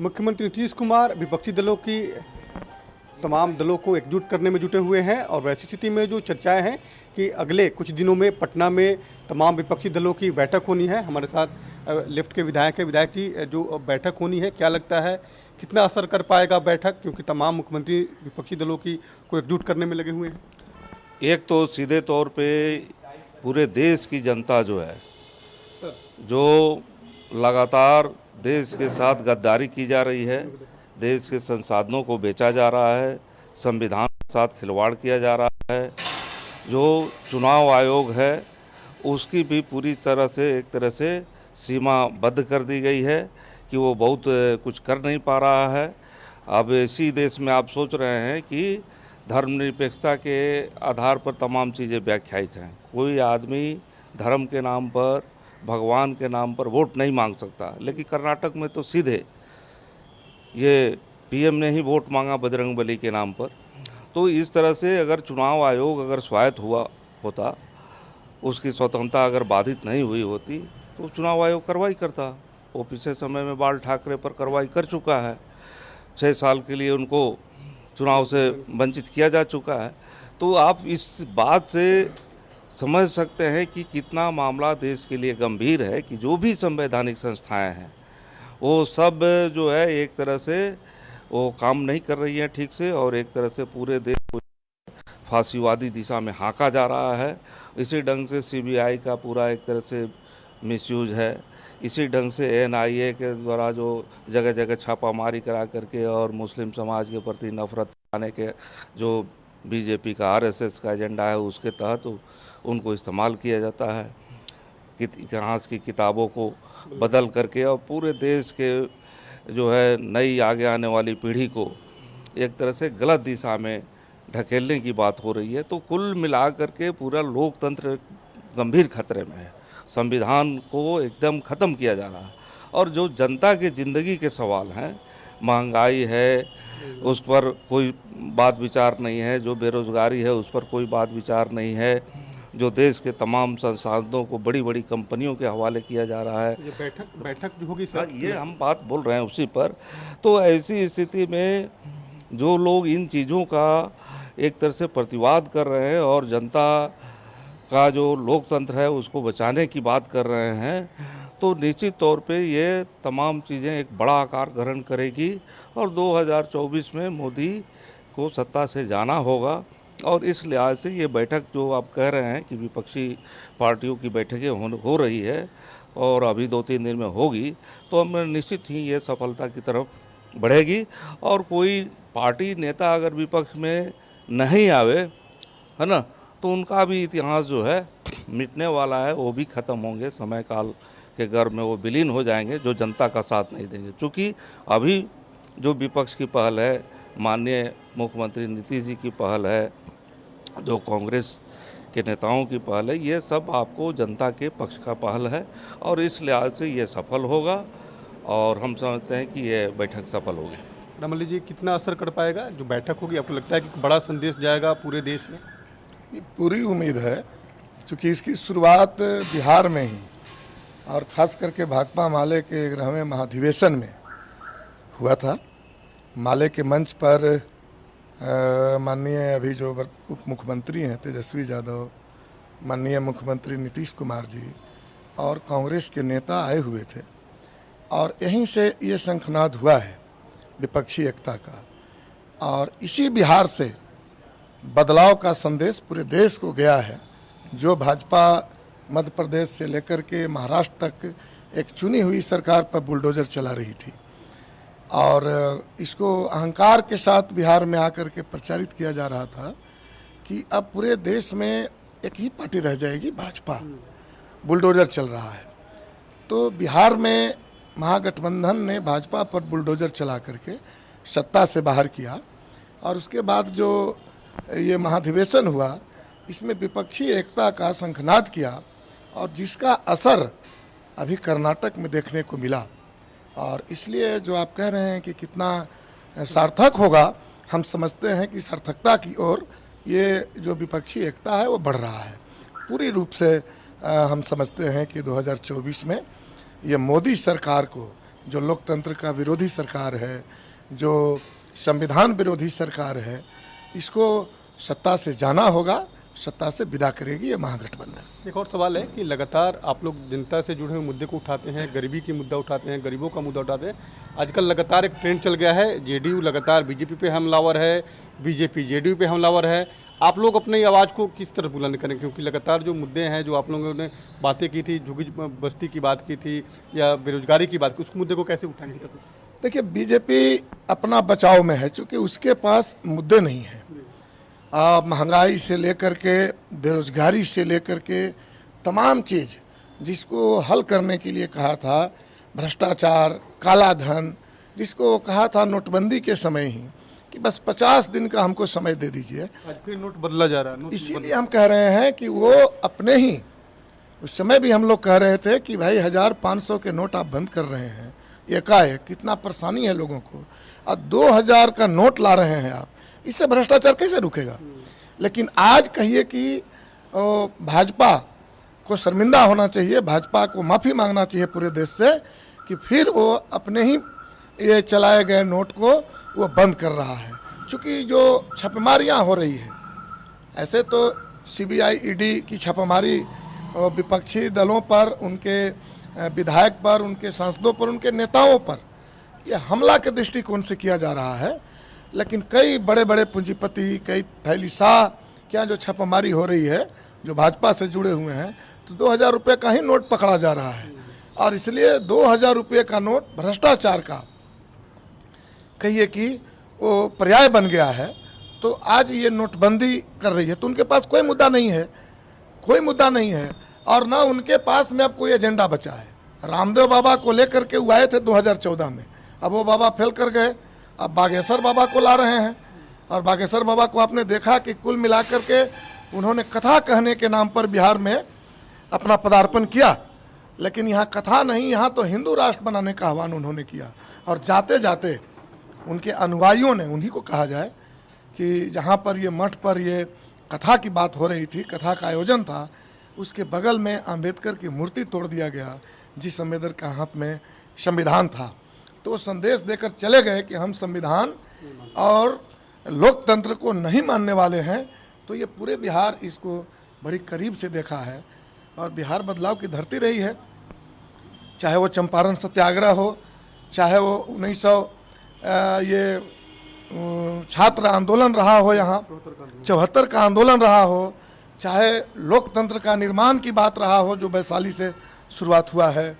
मुख्यमंत्री नीतीश कुमार विपक्षी दलों की तमाम दलों को एकजुट करने में जुटे हुए हैं और वैसी स्थिति में जो चर्चाएं हैं कि अगले कुछ दिनों में पटना में तमाम विपक्षी दलों की बैठक होनी है। हमारे साथ लेफ्ट के विधायक जी जो बैठक होनी है, क्या लगता है कितना असर कर पाएगा बैठक, क्योंकि तमाम मुख्यमंत्री विपक्षी दलों की को एकजुट करने में लगे हुए हैं? एक तो सीधे तौर पे पूरे देश की जनता जो है, जो लगातार देश के साथ गद्दारी की जा रही है, देश के संसाधनों को बेचा जा रहा है, संविधान के साथ खिलवाड़ किया जा रहा है, जो चुनाव आयोग है उसकी भी पूरी तरह से एक तरह से सीमाबद्ध कर दी गई है कि वो बहुत कुछ कर नहीं पा रहा है। अब इसी देश में आप सोच रहे हैं कि धर्मनिरपेक्षता के आधार पर तमाम चीज़ें व्याख्यायित हैं। कोई आदमी धर्म के नाम पर, भगवान के नाम पर वोट नहीं मांग सकता, लेकिन कर्नाटक में तो सीधे ये पीएम ने ही वोट मांगा बजरंगबली के नाम पर। तो इस तरह से अगर चुनाव आयोग अगर स्वायत्त हुआ होता, उसकी स्वतंत्रता अगर बाधित नहीं हुई होती, तो चुनाव आयोग कार्रवाई करता। वो पिछले समय में बाल ठाकरे पर कार्रवाई कर चुका है, 6 साल के लिए उनको चुनाव से वंचित किया जा चुका है। तो आप इस बात से समझ सकते हैं कि कितना मामला देश के लिए गंभीर है कि जो भी संवैधानिक संस्थाएं हैं वो सब जो है एक तरह से वो काम नहीं कर रही हैं ठीक से, और एक तरह से पूरे देश को फांसीवादी दिशा में हाँका जा रहा है। इसी ढंग से सीबीआई का पूरा एक तरह से मिसयूज है, इसी ढंग से एनआईए के द्वारा जो जगह जगह छापामारी करा करके और मुस्लिम समाज के प्रति नफरत आने के जो बीजेपी का आरएसएस का एजेंडा है उसके तहत उनको इस्तेमाल किया जाता है, इतिहास की किताबों को बदल करके और पूरे देश के जो है नई आगे आने वाली पीढ़ी को एक तरह से गलत दिशा में ढकेलने की बात हो रही है। तो कुल मिला करके पूरा लोकतंत्र गंभीर खतरे में है, संविधान को एकदम ख़त्म किया जा रहा है। और जो जनता के ज़िंदगी के सवाल हैं, महंगाई है उस पर कोई बात विचार नहीं है, जो बेरोज़गारी है उस पर कोई बात विचार नहीं है, जो देश के तमाम संसाधनों को बड़ी बड़ी कंपनियों के हवाले किया जा रहा है। ये बैठक जो होगी सर, ये हम बात बोल रहे हैं उसी पर। तो ऐसी स्थिति में जो लोग इन चीज़ों का एक तरह से प्रतिवाद कर रहे हैं और जनता का जो लोकतंत्र है उसको बचाने की बात कर रहे हैं, तो निश्चित तौर पे ये तमाम चीज़ें एक बड़ा आकार ग्रहण करेगी और 2024 में मोदी को सत्ता से जाना होगा। और इस लिहाज से ये बैठक जो आप कह रहे हैं कि विपक्षी पार्टियों की बैठकें हो रही है और अभी 2-3 दिन में होगी, तो हम निश्चित ही ये सफलता की तरफ बढ़ेगी। और कोई पार्टी नेता अगर विपक्ष में नहीं आवे, है ना, तो उनका भी इतिहास जो है मिटने वाला है, वो भी ख़त्म होंगे, समय काल के गर्भ में वो विलीन हो जाएंगे जो जनता का साथ नहीं देंगे। क्योंकि अभी जो विपक्ष की पहल है, माननीय मुख्यमंत्री नीतीश जी की पहल है, जो कांग्रेस के नेताओं की पहल है, ये सब आपको जनता के पक्ष का पहल है और इस लिहाज से ये सफल होगा और हम समझते हैं कि ये बैठक सफल होगी। रमली जी, कितना असर कर पाएगा जो बैठक होगी? आपको लगता है कि बड़ा संदेश जाएगा पूरे देश में? पूरी उम्मीद है, क्योंकि इसकी शुरुआत बिहार में ही और ख़ास करके भाकपा माले के 11वें महाधिवेशन में हुआ था। माले के मंच पर माननीय अभी जो उप मुख्यमंत्री हैं तेजस्वी यादव, माननीय मुख्यमंत्री नीतीश कुमार जी और कांग्रेस के नेता आए हुए थे और यहीं से ये शंखनाद हुआ है विपक्षी एकता का। और इसी बिहार से बदलाव का संदेश पूरे देश को गया है। जो भाजपा मध्य प्रदेश से लेकर के महाराष्ट्र तक एक चुनी हुई सरकार पर बुलडोजर चला रही थी और इसको अहंकार के साथ बिहार में आकर के प्रचारित किया जा रहा था कि अब पूरे देश में एक ही पार्टी रह जाएगी, भाजपा, बुलडोजर चल रहा है। तो बिहार में महागठबंधन ने भाजपा पर बुलडोजर चला करके सत्ता से बाहर किया और उसके बाद जो ये महाधिवेशन हुआ इसमें विपक्षी एकता का शंखनाद किया और जिसका असर अभी कर्नाटक में देखने को मिला। और इसलिए जो आप कह रहे हैं कि कितना सार्थक होगा, हम समझते हैं कि सार्थकता की ओर ये जो विपक्षी एकता है वो बढ़ रहा है। पूरी रूप से हम समझते हैं कि 2024 में ये मोदी सरकार को जो लोकतंत्र का विरोधी सरकार है, जो संविधान विरोधी सरकार है, इसको सत्ता से जाना होगा, सत्ता से विदा करेगी ये महागठबंधन। एक और सवाल है कि लगातार आप लोग जनता से जुड़े हुए मुद्दे को उठाते हैं, गरीबी की मुद्दा उठाते हैं, गरीबों का मुद्दा उठाते हैं। आजकल लगातार एक ट्रेंड चल गया है, जेडीयू लगातार बीजेपी पे हमलावर है, बीजेपी जेडीयू पे हमलावर है। आप लोग अपनी आवाज़ को किस तरह बुलंद करें, क्योंकि लगातार जो मुद्दे हैं, जो आप लोगों ने बातें की थी, झुग्गी बस्ती की बात की थी या बेरोजगारी की बात की, उस मुद्दे को कैसे उठाएंगे? देखिए, बीजेपी अपना बचाव में है, चूँकि उसके पास मुद्दे नहीं हैं। महंगाई से लेकर के, बेरोजगारी से लेकर के, तमाम चीज़ जिसको हल करने के लिए कहा था, भ्रष्टाचार, काला धन, जिसको कहा था नोटबंदी के समय ही कि बस 50 दिन का हमको समय दे दीजिए। आज फिर नोट बदला जा रहा है। इसीलिए हम कह रहे हैं कि वो अपने ही, उस समय भी हम लोग कह रहे थे कि भाई 1500 के नोट आप बंद कर रहे हैं, एकाएक कितना परेशानी है लोगों को, और 2000 का नोट ला रहे हैं आप, इससे भ्रष्टाचार कैसे रुकेगा। लेकिन आज कहिए कि भाजपा को शर्मिंदा होना चाहिए, भाजपा को माफ़ी मांगना चाहिए पूरे देश से कि फिर वो अपने ही ये चलाए गए नोट को वो बंद कर रहा है। क्योंकि जो छापेमारियां हो रही है, ऐसे तो सीबीआई ईडी की छापेमारी विपक्षी दलों पर, उनके विधायक पर, उनके सांसदों पर, उनके नेताओं पर ये हमला के दृष्टिकोण से किया जा रहा है। लेकिन कई बड़े बड़े पूंजीपति, कई थैलीशाह क्या जो छापेमारी हो रही है, जो भाजपा से जुड़े हुए हैं, तो 2000 रुपये का ही नोट पकड़ा जा रहा है। और इसलिए 2000 रुपये का नोट भ्रष्टाचार का कहिए कि वो पर्याय बन गया है। तो आज ये नोटबंदी कर रही है, तो उनके पास कोई मुद्दा नहीं है, कोई मुद्दा नहीं है, और ना उनके पास में अब कोई एजेंडा बचा है। रामदेव बाबा को लेकर के वो आए थे 2014 में, अब वो बाबा फेल कर गए, अब बागेश्वर बाबा को ला रहे हैं। और बागेश्वर बाबा को आपने देखा कि कुल मिलाकर के उन्होंने कथा कहने के नाम पर बिहार में अपना पदार्पण किया, लेकिन यहाँ कथा नहीं, यहाँ तो हिंदू राष्ट्र बनाने का आह्वान उन्होंने किया। और जाते जाते उनके अनुयायियों ने, उन्हीं को कहा जाए कि जहाँ पर ये मठ पर ये कथा की बात हो रही थी, कथा का आयोजन था, उसके बगल में अंबेडकर की मूर्ति तोड़ दिया गया, जिस अंबेडकर का हाथ में संविधान था। तो संदेश देकर चले गए कि हम संविधान और लोकतंत्र को नहीं मानने वाले हैं। तो ये पूरे बिहार इसको बड़ी करीब से देखा है, और बिहार बदलाव की धरती रही है। चाहे वो चंपारण सत्याग्रह हो, चाहे वो 1900 ये छात्र आंदोलन रहा हो, यहाँ 74 का आंदोलन रहा हो, चाहे लोकतंत्र का निर्माण की बात रहा हो जो वैशाली से शुरुआत हुआ है,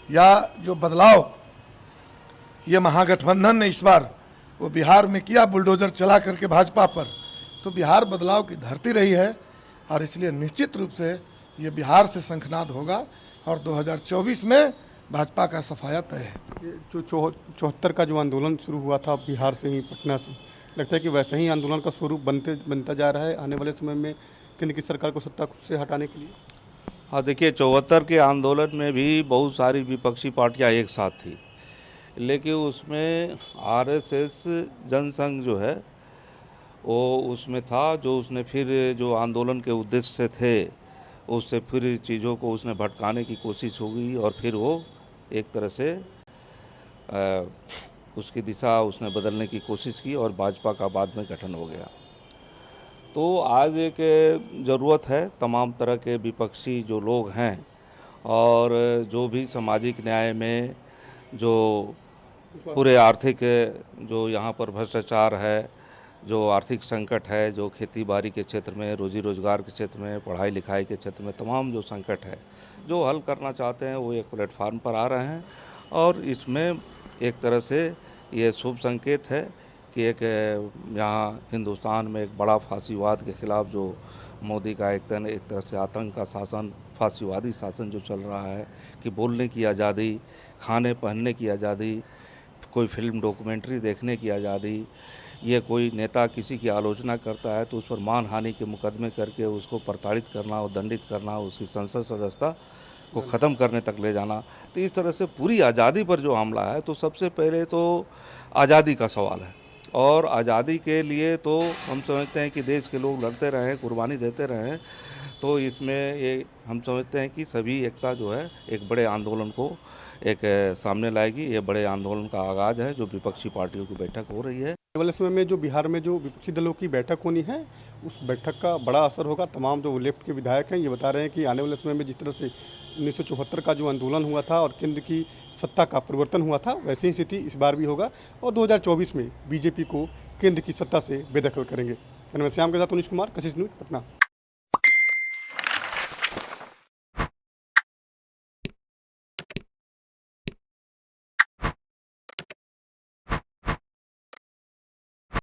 या जो बदलाव ये महागठबंधन ने इस बार वो बिहार में किया, बुलडोजर चला करके भाजपा पर, तो बिहार बदलाव की धरती रही है। और इसलिए निश्चित रूप से ये बिहार से शंखनाद होगा, और 2024 में भाजपा का सफाया तय है। जो 74 का जो आंदोलन शुरू हुआ था बिहार से ही, पटना से, लगता है कि वैसे ही आंदोलन का स्वरूप बनता जा रहा है आने वाले समय में केंद्र की सरकार को सत्ता से हटाने के लिए। हाँ, देखिए, 74 के आंदोलन में भी बहुत सारी विपक्षी पार्टियां एक साथ थी, लेकिन उसमें आरएसएस जनसंघ जो है वो उसमें था, जो उसने फिर जो आंदोलन के उद्देश्य से थे उससे फिर चीज़ों को उसने भटकाने की कोशिश होगी, और फिर वो एक तरह से उसकी दिशा उसने बदलने की कोशिश की, और भाजपा का बाद में गठन हो गया। तो आज एक ज़रूरत है तमाम तरह के विपक्षी जो लोग हैं, और जो भी सामाजिक न्याय में, जो पूरे आर्थिक, जो यहाँ पर भ्रष्टाचार है, जो आर्थिक संकट है, जो खेती बाड़ी के क्षेत्र में, रोजी रोजगार के क्षेत्र में, पढ़ाई लिखाई के क्षेत्र में, तमाम जो संकट है, जो हल करना चाहते हैं, वो एक प्लेटफार्म पर आ रहे हैं। और इसमें एक तरह से ये शुभ संकेत है कि एक यहाँ हिंदुस्तान में एक बड़ा फांसीवाद के खिलाफ जो मोदी का एक तरह से आतंक का शासन, फांसीवादी शासन जो चल रहा है, कि बोलने की आज़ादी, खाने पहनने की आज़ादी, कोई फिल्म डॉक्यूमेंट्री देखने की आज़ादी, ये कोई नेता किसी की आलोचना करता है तो उस पर मानहानि के मुकदमे करके उसको प्रताड़ित करना और दंडित करना, उसकी संसद सदस्यता को ख़त्म करने तक ले जाना। तो इस तरह से पूरी आज़ादी पर जो हमला है, तो सबसे पहले तो आज़ादी का सवाल है। और आज़ादी के लिए तो हम समझते हैं कि देश के लोग लड़ते रहे, कुर्बानी देते रहे, तो इसमें ये हम समझते हैं कि सभी एकता जो है एक बड़े आंदोलन को एक सामने लाएगी। ये बड़े आंदोलन का आगाज़ है जो विपक्षी पार्टियों की बैठक हो रही है। आने वाले समय में जो बिहार में जो विपक्षी दलों की बैठक होनी है, उस बैठक का बड़ा असर होगा। तमाम जो लेफ्ट के विधायक हैं ये बता रहे हैं कि आने वाले समय में जिस तरह से 1974 का जो आंदोलन हुआ था और केंद्र की सत्ता का परिवर्तन हुआ था, वैसी ही स्थिति इस बार भी होगा और 2024 में बीजेपी को केंद्र की सत्ता से बेदखल करेंगे। श्याम के साथ उनिश कुमार, कशिश न्यूज, पटना।